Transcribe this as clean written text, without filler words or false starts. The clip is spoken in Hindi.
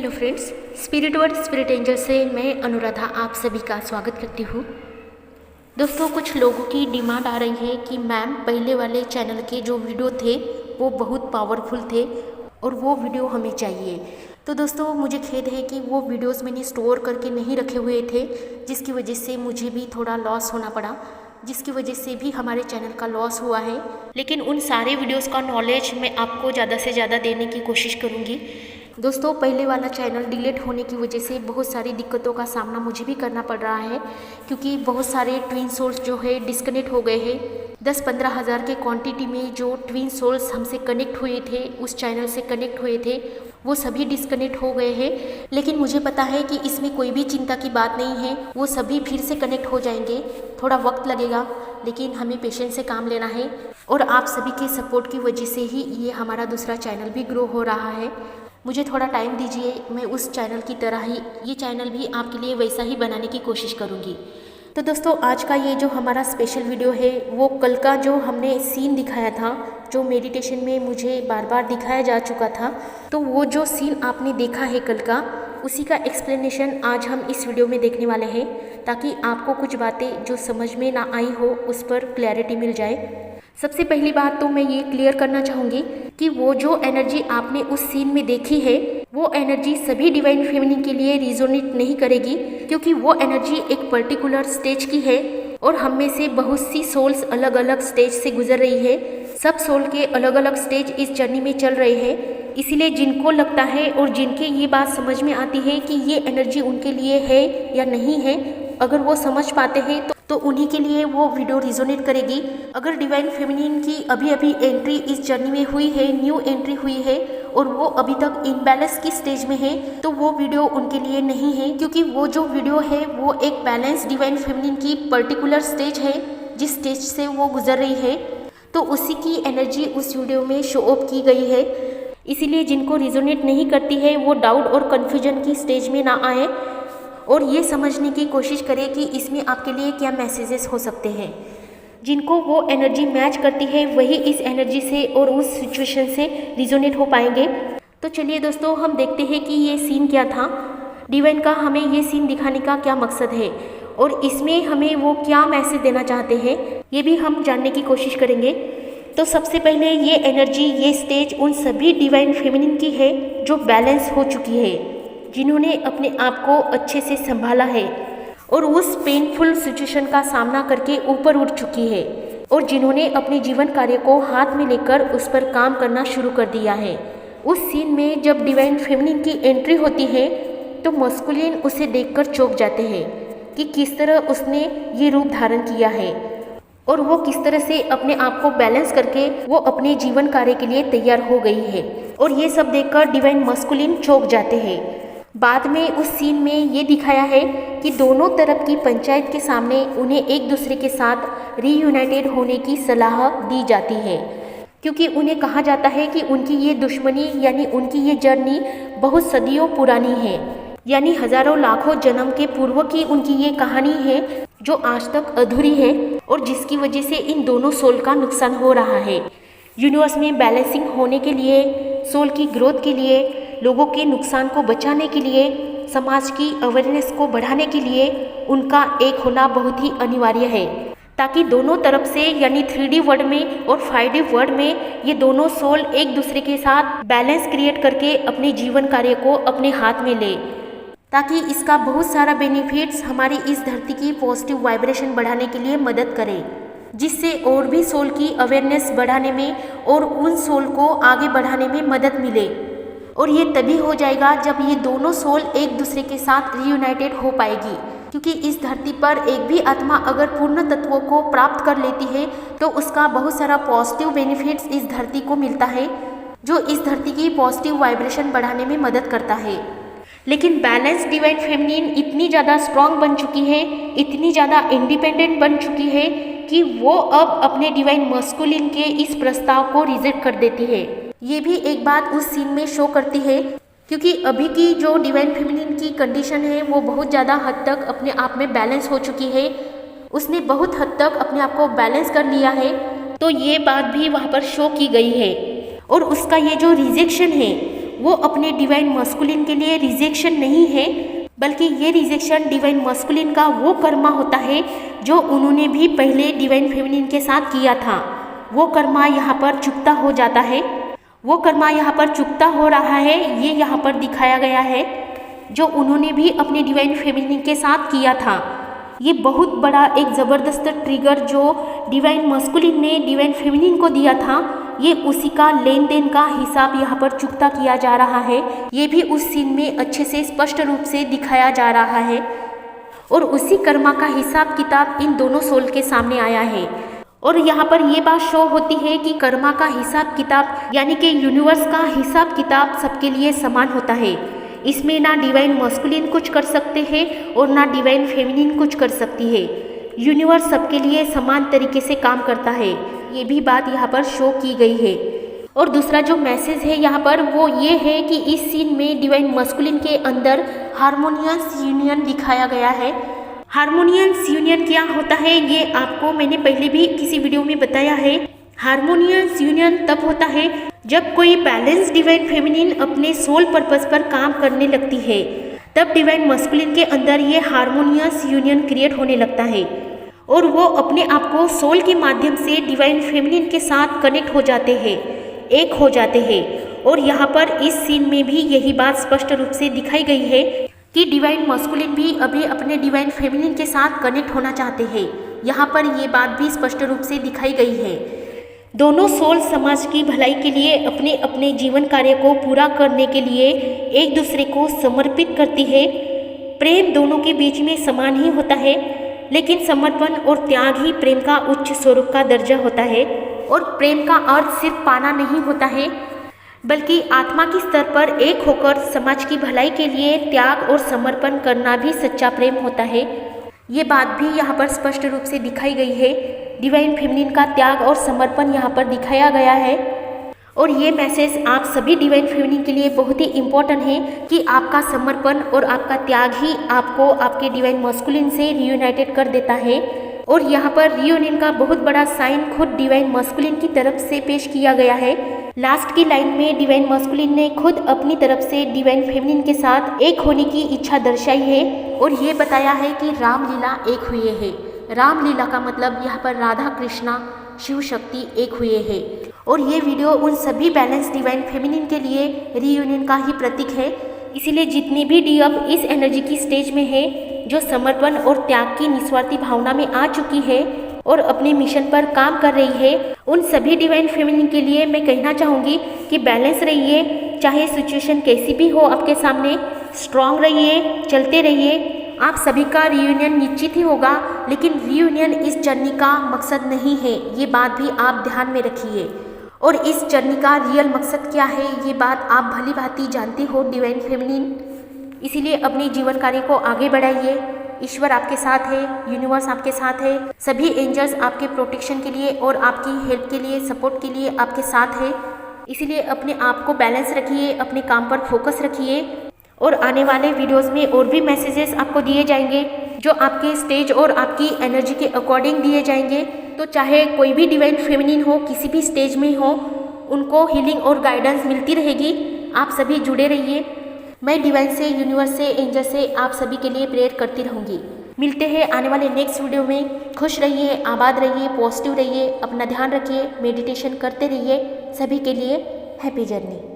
Hello friends, spirit word spirit angel से मैं अनुराधा आप सभी का स्वागत करती हूँ। दोस्तों, कुछ लोगों की डिमांड आ रही है कि मैम पहले वाले चैनल के जो वीडियो थे वो बहुत पावरफुल थे और वो वीडियो हमें चाहिए। तो दोस्तों, मुझे खेद है कि वो वीडियोस मैंने स्टोर करके नहीं रखे हुए थे, जिसकी वजह से मुझे भी थोड़ा लॉस होना पड़ा, जिसकी वजह से भी हमारे चैनल का लॉस हुआ है। लेकिन उन सारे वीडियोस का नॉलेज मैं आपको ज़्यादा से ज़्यादा देने की कोशिश करूँगी। दोस्तों, पहले वाला चैनल डिलीट होने की वजह से बहुत सारी दिक्कतों का सामना मुझे भी करना पड़ रहा है, क्योंकि बहुत सारे ट्विन सोल्स जो है डिस्कनेक्ट हो गए हैं। 10-15 हज़ार के क्वांटिटी में जो ट्विन सोल्स हमसे कनेक्ट हुए थे, उस चैनल से कनेक्ट हुए थे, वो सभी डिस्कनेक्ट हो गए हैं। लेकिन मुझे पता है कि इसमें कोई भी चिंता की बात नहीं है, वो सभी फिर से कनेक्ट हो जाएंगे। थोड़ा वक्त लगेगा, लेकिन हमें पेशेंस से काम लेना है और आप सभी के सपोर्ट की वजह से ही ये हमारा दूसरा चैनल भी ग्रो हो रहा है। मुझे थोड़ा टाइम दीजिए, मैं उस चैनल की तरह ही ये चैनल भी आपके लिए वैसा ही बनाने की कोशिश करूँगी। तो दोस्तों, आज का ये जो हमारा स्पेशल वीडियो है, वो कल का जो हमने सीन दिखाया था, जो मेडिटेशन में मुझे बार बार दिखाया जा चुका था, तो वो जो सीन आपने देखा है कल का, उसी का एक्सप्लेनेशन आज हम इस वीडियो में देखने वाले हैं, ताकि आपको कुछ बातें जो समझ में ना आई हो उस पर क्लैरिटी मिल जाए। सबसे पहली बात तो मैं ये क्लियर करना चाहूँगी कि वो जो एनर्जी आपने उस सीन में देखी है, वो एनर्जी सभी डिवाइन फेमिनिन के लिए रिजोनेट नहीं करेगी, क्योंकि वो एनर्जी एक पर्टिकुलर स्टेज की है और हम में से बहुत सी सोल्स अलग अलग स्टेज से गुजर रही है। सब सोल के अलग अलग स्टेज इस जर्नी में चल रहे हैं। इसीलिए जिनको लगता है और जिनके ये बात समझ में आती है कि ये एनर्जी उनके लिए है या नहीं है, अगर वो समझ पाते हैं तो उन्हीं के लिए वो वीडियो रिजोनेट करेगी। अगर डिवाइन फेमिनिन की अभी अभी एंट्री इस जर्नी में हुई है, न्यू एंट्री हुई है और वो अभी तक इनबैलेंस की स्टेज में है, तो वो वीडियो उनके लिए नहीं है, क्योंकि वो जो वीडियो है वो एक बैलेंस डिवाइन फेमिनिन की पर्टिकुलर स्टेज है, जिस स्टेज से वो गुजर रही है, तो उसी की एनर्जी उस वीडियो में शो ऑफ की गई है। इसीलिए जिनको रिजोनेट नहीं करती है वो डाउट और कन्फ्यूजन की स्टेज में ना आए और ये समझने की कोशिश करें कि इसमें आपके लिए क्या मैसेजेस हो सकते हैं। जिनको वो एनर्जी मैच करती है वही इस एनर्जी से और उस सिचुएशन से रिजोनेट हो पाएंगे। तो चलिए दोस्तों, हम देखते हैं कि ये सीन क्या था, डिवाइन का हमें ये सीन दिखाने का क्या मकसद है और इसमें हमें वो क्या मैसेज देना चाहते हैं, ये भी हम जानने की कोशिश करेंगे। तो सबसे पहले ये एनर्जी, ये स्टेज उन सभी डिवाइन फेमिनिन की है जो बैलेंस हो चुकी है, जिन्होंने अपने आप को अच्छे से संभाला है और उस पेनफुल सिचुएशन का सामना करके ऊपर उठ चुकी है और जिन्होंने अपने जीवन कार्य को हाथ में लेकर उस पर काम करना शुरू कर दिया है। उस सीन में जब डिवाइन फेमिनिन की एंट्री होती है तो मस्कुलिन उसे देखकर चौंक जाते हैं कि किस तरह उसने ये रूप धारण किया है और वो किस तरह से अपने आप को बैलेंस करके वो अपने जीवन कार्य के लिए तैयार हो गई है। और ये सब देखकर डिवाइन मस्कुलिन चौंक जाते हैं। बाद में उस सीन में ये दिखाया है कि दोनों तरफ की पंचायत के सामने उन्हें एक दूसरे के साथ रीयूनाइटेड होने की सलाह दी जाती है, क्योंकि उन्हें कहा जाता है कि उनकी ये दुश्मनी यानी उनकी ये जर्नी बहुत सदियों पुरानी है, यानी हजारों लाखों जन्म के पूर्व की उनकी ये कहानी है जो आज तक अधूरी है और जिसकी वजह से इन दोनों सोल का नुकसान हो रहा है। यूनिवर्स में बैलेंसिंग होने के लिए, सोल की ग्रोथ के लिए, लोगों के नुकसान को बचाने के लिए, समाज की अवेयरनेस को बढ़ाने के लिए उनका एक होना बहुत ही अनिवार्य है, ताकि दोनों तरफ से यानी 3D वर्ल्ड में और 5D वर्ल्ड में ये दोनों सोल एक दूसरे के साथ बैलेंस क्रिएट करके अपने जीवन कार्य को अपने हाथ में ले, ताकि इसका बहुत सारा बेनिफिट्स हमारी इस धरती की पॉजिटिव वाइब्रेशन बढ़ाने के लिए मदद करे, जिससे और भी सोल की अवेयरनेस बढ़ाने में और उन सोल को आगे बढ़ाने में मदद मिले। और ये तभी हो जाएगा जब ये दोनों सोल एक दूसरे के साथ रीयूनाइटेड हो पाएगी, क्योंकि इस धरती पर एक भी आत्मा अगर पूर्ण तत्वों को प्राप्त कर लेती है तो उसका बहुत सारा पॉजिटिव बेनिफिट्स इस धरती को मिलता है, जो इस धरती की पॉजिटिव वाइब्रेशन बढ़ाने में मदद करता है। लेकिन बैलेंस डिवाइन फेमिनिन इतनी ज़्यादा स्ट्रांग बन चुकी है, इतनी ज़्यादा इंडिपेंडेंट बन चुकी है कि वो अब अपने डिवाइन मस्कुलिन के इस प्रस्ताव को रिजेक्ट कर देती है। ये भी एक बात उस सीन में शो करती है, क्योंकि अभी की जो डिवाइन फेमिनिन की कंडीशन है वो बहुत ज़्यादा हद तक अपने आप में बैलेंस हो चुकी है, उसने बहुत हद तक अपने आप को बैलेंस कर लिया है, तो ये बात भी वहाँ पर शो की गई है। और उसका ये जो रिजेक्शन है वो अपने डिवाइन मस्कुलिन के लिए रिजेक्शन नहीं है, बल्कि ये रिजेक्शन डिवाइन मस्कुलिन का वो कर्मा होता है जो उन्होंने भी पहले डिवाइन फेमिनिन के साथ किया था। वो कर्मा यहाँ पर चुकता हो जाता है, वो कर्मा यहाँ पर चुकता हो रहा है, ये यहाँ पर दिखाया गया है, जो उन्होंने भी अपने डिवाइन फेमिनिन के साथ किया था। ये बहुत बड़ा एक ज़बरदस्त ट्रिगर जो डिवाइन मस्कुलिन ने डिवाइन फेमिनिन को दिया था, ये उसी का लेन देन का हिसाब यहाँ पर चुकता किया जा रहा है। ये भी उस सीन में अच्छे से स्पष्ट रूप से दिखाया जा रहा है और उसी कर्मा का हिसाब किताब इन दोनों सोल के सामने आया है। और यहाँ पर ये बात शो होती है कि कर्मा का हिसाब किताब यानी कि यूनिवर्स का हिसाब किताब सबके लिए समान होता है। इसमें ना डिवाइन मस्कुलिन कुछ कर सकते हैं और ना डिवाइन फेमिनिन कुछ कर सकती है। यूनिवर्स सबके लिए समान तरीके से काम करता है, ये भी बात यहाँ पर शो की गई है। और दूसरा जो मैसेज है यहाँ पर वो ये है कि इस सीन में डिवाइन मस्कुलिन के अंदर हारमोनियस यूनियन दिखाया गया है। हारमोनियस यूनियन क्या होता है ये आपको मैंने पहले भी किसी वीडियो में बताया है। हारमोनियस यूनियन तब होता है जब कोई बैलेंस डिवाइन फेमिनिन अपने सोल पर्पस पर काम करने लगती है, तब डिवाइन मस्कुलिन के अंदर ये हारमोनियस यूनियन क्रिएट होने लगता है और वो अपने आप को सोल के माध्यम से डिवाइन फेमिनिन के साथ कनेक्ट हो जाते हैं, एक हो जाते हैं। और यहाँ पर इस सीन में भी यही बात स्पष्ट रूप से दिखाई गई है कि डिवाइन मस्कुलिन भी अभी अपने डिवाइन फेमिनिन के साथ कनेक्ट होना चाहते हैं। यहाँ पर ये बात भी स्पष्ट रूप से दिखाई गई है। दोनों सोल समाज की भलाई के लिए अपने अपने जीवन कार्य को पूरा करने के लिए एक दूसरे को समर्पित करती है। प्रेम दोनों के बीच में समान ही होता है, लेकिन समर्पण और त्याग ही प्रेम का उच्च स्वरूप का दर्जा होता है। और प्रेम का अर्थ सिर्फ पाना नहीं होता है, बल्कि आत्मा के स्तर पर एक होकर समाज की भलाई के लिए त्याग और समर्पण करना भी सच्चा प्रेम होता है। ये बात भी यहाँ पर स्पष्ट रूप से दिखाई गई है। डिवाइन फेमिनिन का त्याग और समर्पण यहाँ पर दिखाया गया है। और ये मैसेज आप सभी डिवाइन फेमिनिन के लिए बहुत ही इम्पोर्टेंट है कि आपका समर्पण और आपका त्याग ही आपको आपके डिवाइन मस्कुलिन से रियूनाइटेड कर देता है। और यहाँ पर रियूनियन का बहुत बड़ा साइन खुद डिवाइन मस्कुलिन की तरफ से पेश किया गया है। लास्ट की लाइन में डिवाइन मस्कुलिन ने खुद अपनी तरफ से डिवाइन फेमिनिन के साथ एक होने की इच्छा दर्शाई है और ये बताया है कि रामलीला एक हुए है। रामलीला का मतलब यहाँ पर राधा कृष्णा शिव शक्ति एक हुए है। और ये वीडियो उन सभी बैलेंस डिवाइन फेमिनिन के लिए रीयूनियन का ही प्रतीक है। इसीलिए जितनी भी डी अब इस एनर्जी की स्टेज में है, जो समर्पण और त्याग की निस्वार्थी भावना में आ चुकी है और अपने मिशन पर काम कर रही है, उन सभी डिवाइन फेमिनिन के लिए मैं कहना चाहूँगी कि बैलेंस रहिए। चाहे सिचुएशन कैसी भी हो आपके सामने, स्ट्रांग रहिए, चलते रहिए। आप सभी का रियूनियन निश्चित ही होगा, लेकिन रियूनियन इस जर्नी का मकसद नहीं है, ये बात भी आप ध्यान में रखिए। और इस जर्नी का रियल मकसद क्या है ये बात आप भली भांति जानती हो डिवाइन फेमिनिन। इसीलिए अपने जीवन कार्य को आगे बढ़ाइए। ईश्वर आपके साथ है, यूनिवर्स आपके साथ है, सभी एंजल्स आपके प्रोटेक्शन के लिए और आपकी हेल्प के लिए, सपोर्ट के लिए आपके साथ है। इसीलिए अपने आप को बैलेंस रखिए, अपने काम पर फोकस रखिए। और आने वाले वीडियोस में और भी मैसेजेस आपको दिए जाएंगे जो आपके स्टेज और आपकी एनर्जी के अकॉर्डिंग दिए जाएंगे। तो चाहे कोई भी डिवाइन फेमिनिन हो, किसी भी स्टेज में हो, उनको हीलिंग और गाइडेंस मिलती रहेगी। आप सभी जुड़े रहिए। मैं डिवाइन से, यूनिवर्स से, एंजल से आप सभी के लिए प्रेयर करती रहूँगी। मिलते हैं आने वाले नेक्स्ट वीडियो में। खुश रहिए, आबाद रहिए, पॉजिटिव रहिए, अपना ध्यान रखिए, मेडिटेशन करते रहिए। सभी के लिए हैप्पी जर्नी।